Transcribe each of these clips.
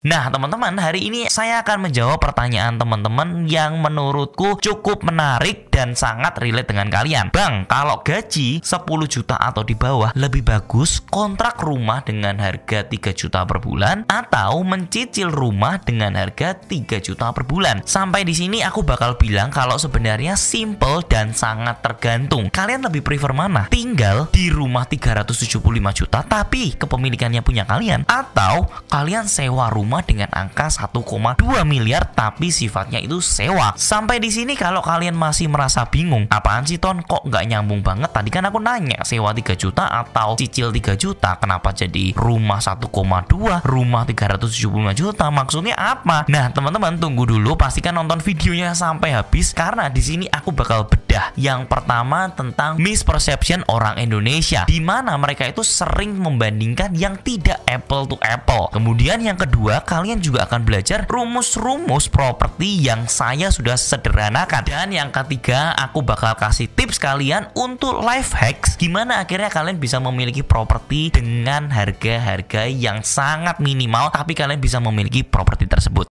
Nah, teman-teman, hari ini saya akan menjawab pertanyaan teman-teman yang menurutku cukup menarik dan sangat relate dengan kalian. Bang, kalau gaji 10 juta atau di bawah, lebih bagus kontrak rumah dengan harga 3 juta per bulan atau mencicil rumah dengan harga 3 juta per bulan? Sampai di sini aku bakal bilang kalau sebenarnya simple dan sangat tergantung. Kalian lebih prefer mana? Tinggal di rumah 375 juta tapi kepemilikannya punya kalian, atau kalian sewa rumah dengan angka 1,2 miliar tapi sifatnya itu sewa? Sampai di sini kalau kalian masih merasa bingung, apaan sih Ton, kok nggak nyambung banget? Tadi kan aku nanya sewa 3 juta atau cicil 3 juta, kenapa jadi rumah 1,2, rumah 375 juta? Maksudnya apa? Nah, teman-teman tunggu dulu, pastikan nonton videonya sampai habis karena di sini aku bakal bedah. Yang pertama tentang misperception orang Indonesia, di mana mereka itu sering membandingkan yang tidak apple to apple. Kemudian yang kedua, kalian juga akan belajar rumus-rumus properti yang saya sudah sederhanakan. Dan yang ketiga, aku bakal kasih tips kalian untuk life hacks gimana akhirnya kalian bisa memiliki properti dengan harga-harga yang sangat minimal tapi kalian bisa memiliki properti tersebut.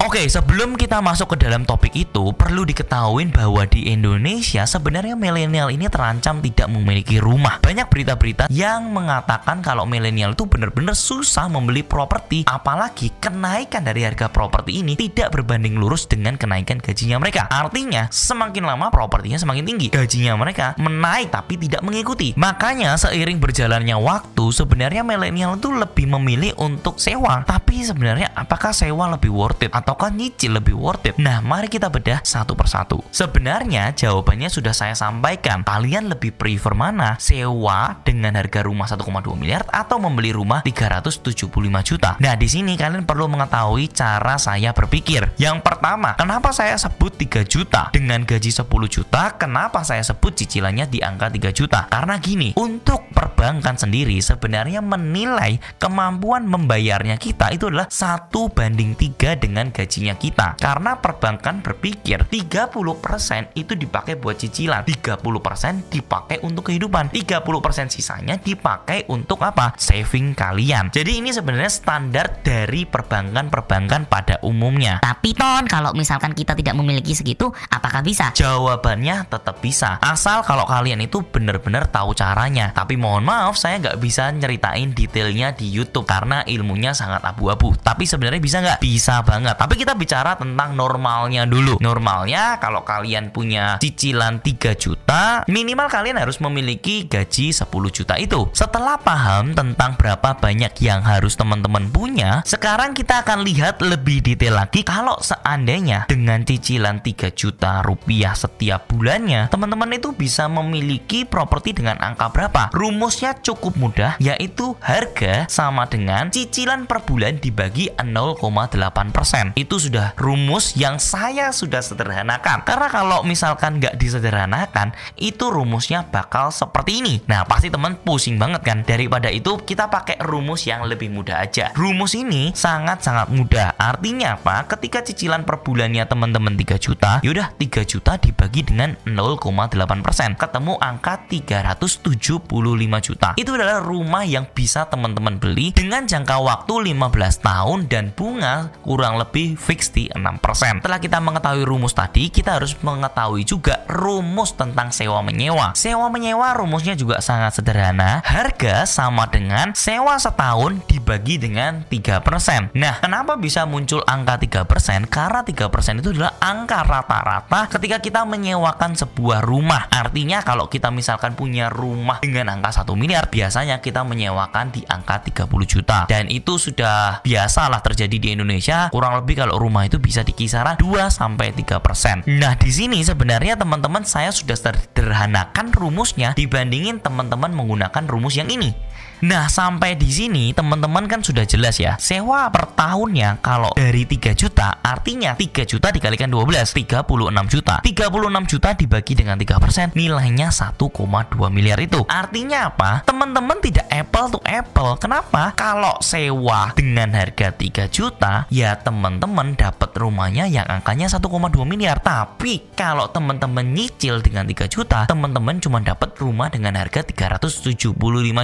Oke, sebelum kita masuk ke dalam topik itu, perlu diketahui bahwa di Indonesia sebenarnya milenial ini terancam tidak memiliki rumah. Banyak berita-berita yang mengatakan kalau milenial itu benar-benar susah membeli properti, apalagi kenaikan dari harga properti ini tidak berbanding lurus dengan kenaikan gajinya mereka. Artinya, semakin lama propertinya semakin tinggi, gajinya mereka menaik tapi tidak mengikuti. Makanya seiring berjalannya waktu, sebenarnya milenial itu lebih memilih untuk sewa. Tapi sebenarnya apakah sewa lebih worth it ataukah nyicil lebih worth it? Nah, mari kita bedah satu persatu. Sebenarnya jawabannya sudah saya sampaikan. Kalian lebih prefer mana? Sewa dengan harga rumah 1,2 miliar atau membeli rumah 375 juta? Nah, di sini kalian perlu mengetahui cara saya berpikir. Yang pertama, kenapa saya sebut 3 juta dengan gaji 10 juta? Kenapa saya sebut cicilannya di angka 3 juta? Karena gini, untuk perbankan sendiri sebenarnya menilai kemampuan membayarnya kita itu adalah 1:3 dengan gajinya kita. Karena perbankan berpikir 30% itu dipakai buat cicilan, 30% dipakai untuk kehidupan, 30% sisanya dipakai untuk apa? Saving kalian. Jadi ini sebenarnya standar dari perbankan-perbankan pada umumnya. Tapi Ton, kalau misalkan kita tidak memiliki segitu, apakah bisa? Jawabannya tetap bisa, asal kalau kalian itu benar-benar tahu caranya. Tapi mohon maaf, saya nggak bisa nyeritain detailnya di YouTube karena ilmunya sangat abu-abu. Tapi sebenarnya bisa nggak? Bisa banget. Tapi kita bicara tentang normalnya dulu. Normalnya kalau kalian punya cicilan 3 juta, minimal kalian harus memiliki gaji 10 juta itu. Setelah paham tentang berapa banyak yang harus teman-teman punya, sekarang kita akan lihat lebih detail lagi. Kalau seandainya dengan cicilan 3 juta rupiah setiap bulannya, teman-teman itu bisa memiliki properti dengan angka berapa? Rumusnya cukup mudah, yaitu harga sama dengan cicilan per bulan dibagi 0,8%. Itu sudah rumus yang saya sudah sederhanakan. Karena kalau misalkan nggak disederhanakan, itu rumusnya bakal seperti ini. Nah, pasti teman pusing banget kan? Daripada itu, kita pakai rumus yang lebih mudah aja. Rumus ini sangat-sangat mudah. Artinya apa? Ketika cicilan per bulannya teman-teman 3 juta, yaudah 3 juta dibagi dengan 0,8%. Ketemu angka 375 juta. Itu adalah rumah yang bisa teman-teman beli dengan jangka waktu 15 tahun dan bunga kurang lebih fix di 6%. Setelah kita mengetahui rumus tadi, kita harus mengetahui juga rumus tentang sewa menyewa. Sewa menyewa rumusnya juga sangat sederhana. Harga sama dengan sewa setahun dibagi dengan 3%. Nah, kenapa bisa muncul angka 3%? Karena 3% itu adalah angka rata-rata ketika kita menyewakan sebuah rumah. Artinya kalau kita misalkan punya rumah dengan angka 1 miliar, biasanya kita menyewakan di angka 30 juta. Dan itu sudah biasalah terjadi di Indonesia. Kurang lebih kalau rumah itu bisa di kisaran 2-3%. Nah, di sini sebenarnya teman-teman saya sudah sederhanakan rumusnya dibandingin teman-teman menggunakan rumus yang ini. Nah, sampai di sini teman-teman kan sudah jelas ya. Sewa per tahunnya kalau dari 3 juta, artinya 3 juta dikalikan 12, 36 juta. 36 juta dibagi dengan 3%, nilainya 1,2 miliar itu. Artinya apa? Teman-teman tidak tidak apple to apple. Kenapa? Kalau sewa dengan harga 3 juta, ya teman-teman dapat rumahnya yang angkanya 1,2 miliar. Tapi kalau teman-teman nyicil dengan 3 juta, teman-teman cuma dapat rumah dengan harga 375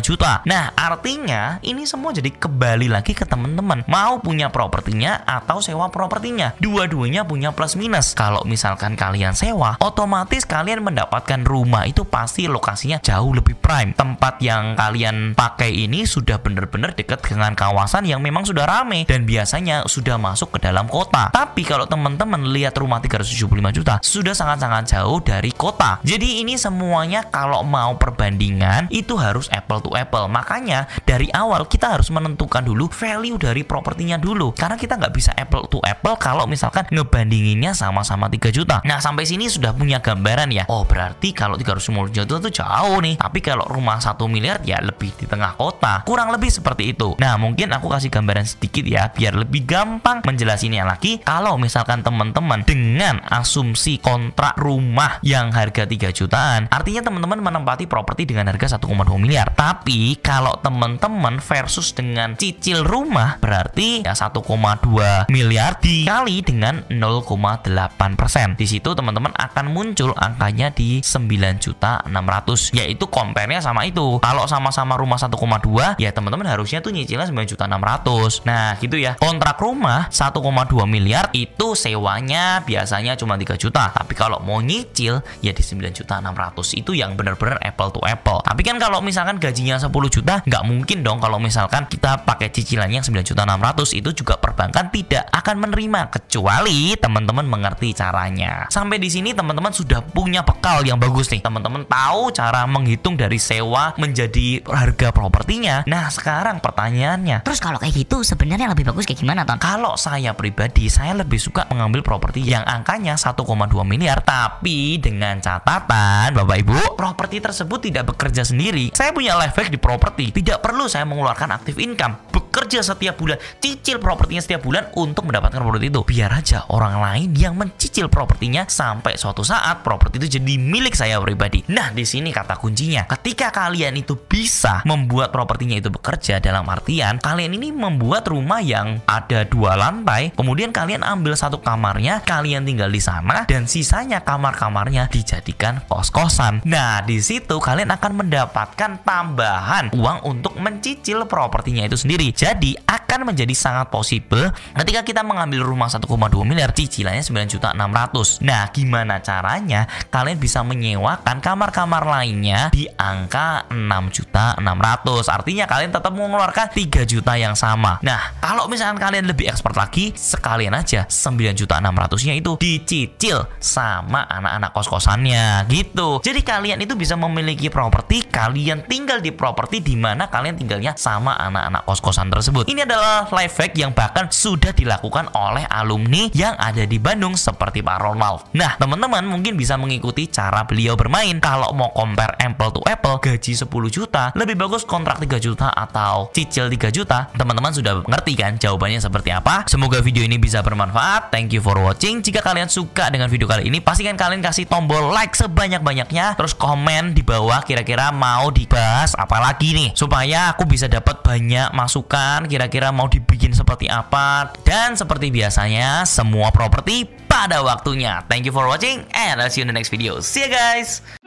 juta. Nah, artinya ini semua jadi kembali lagi ke teman-teman. Mau punya propertinya atau sewa propertinya. Dua-duanya punya plus minus. Kalau misalkan kalian sewa, otomatis kalian mendapatkan rumah itu pasti lokasinya jauh lebih prime. Tempat yang kalian pakai ini sudah benar-benar dekat dengan kawasan yang memang sudah rame dan biasanya sudah masuk ke dalam kota. Tapi kalau teman-teman lihat rumah 375 juta sudah sangat-sangat jauh dari kota. Jadi ini semuanya kalau mau perbandingan itu harus apple to apple. Makanya dari awal kita harus menentukan dulu value dari propertinya dulu. Karena kita nggak bisa apple to apple kalau misalkan ngebandinginnya sama-sama 3 juta. Nah, sampai sini sudah punya gambaran ya. Oh, berarti kalau 350 juta itu jauh nih. Tapi kalau rumah 1 miliar ya lebih di tengah kota. Kurang lebih seperti itu. Nah, mungkin aku kasih gambaran sedikit ya biar lebih gampang menjelasinnya lagi. Kalau misalkan teman-teman dengan asumsi kontrak rumah yang harga 3 jutaan, artinya teman-teman menempati properti dengan harga 1,2 miliar. Tapi kalau teman-teman versus dengan cicil rumah, berarti ya 1,2 miliar dikali dengan 0,8%. Di situ teman-teman akan muncul angkanya di 9.600.000, yaitu compare-nya sama itu. Kalau sama-sama rumah 1,2, ya teman-teman harusnya tuh nyicilnya 9.600.000. Nah, gitu ya. Kontrak rumah 1,2 miliar itu sewanya biasanya cuma 3 juta. Tapi kalau mau nyicil ya di 9.600.000. Itu yang benar-benar apple to apple. Tapi kan kalau misalkan gajinya 10 juta, nggak mungkin dong kalau misalkan kita pakai cicilannya 9.600.000, itu juga perbankan tidak akan menerima kecuali teman-teman mengerti caranya. Sampai di sini teman-teman sudah punya bekal yang bagus nih. Teman-teman tahu cara menghitung dari sewa menjadi harga propertinya. Nah, sekarang pertanyaannya, Terus kalau kayak gitu sebenarnya lebih bagus kayak gimana, Ton? kalau saya pribadi, saya lebih suka mengambil properti yang angkanya 1,2 miliar. Tapi dengan catatan, Bapak Ibu, properti tersebut tidak bekerja sendiri. Saya punya life hack di properti. Tidak perlu saya mengeluarkan aktif income. Bekerja setiap bulan, cicil propertinya setiap bulan untuk mendapatkan properti itu. Biar aja orang lain yang mencicil propertinya sampai suatu saat properti itu jadi milik saya pribadi. Nah, di sini kata kuncinya. Ketika kalian itu bisa membuat propertinya itu bekerja, dalam artian kalian ini membuat rumah yang ada 2 lantai, kemudian kalian ambil 1 kamarnya, kalian tinggal di sana, dan sisanya kamar-kamarnya dijadikan kos-kosan. Nah, di situ kalian akan mendapatkan tambahan uang untuk mencicil propertinya itu sendiri. Jadi akan menjadi sangat possible ketika kita mengambil rumah 1,2 miliar, cicilannya 9.600.000. Nah, gimana caranya? Kalian bisa menyewakan kamar-kamar lainnya di angka 6.600.000. Artinya kalian tetap mengeluarkan 3 juta yang sama. Nah, kalau misalkan kalian lebih expert lagi, sekalian aja 9.600.000-nya itu dicicil sama anak-anak kos-kosannya gitu. Jadi kalian itu bisa memiliki properti, kalian tinggal di properti di mana kalian tinggalnya sama anak-anak kos-kosan tersebut. Ini adalah life hack yang bahkan sudah dilakukan oleh alumni yang ada di Bandung seperti Pak Ronald. Nah, teman-teman mungkin bisa mengikuti cara beliau bermain. Kalau mau compare apple to apple, gaji 10 juta, lebih bagus kontrak 3 juta atau cicil 3 juta. Teman-teman sudah ngerti kan jawabannya seperti apa? Semoga video ini bisa bermanfaat. Thank you for watching. Jika kalian suka dengan video kali ini, pastikan kalian kasih tombol like sebanyak-banyaknya. Terus komen di bawah kira-kira mau dibahas apa lagi nih, supaya aku bisa dapat banyak masukan kira-kira mau dibikin seperti apa. Dan seperti biasanya, semua properti pada waktunya. Thank you for watching and I'll see you in the next video. See ya guys.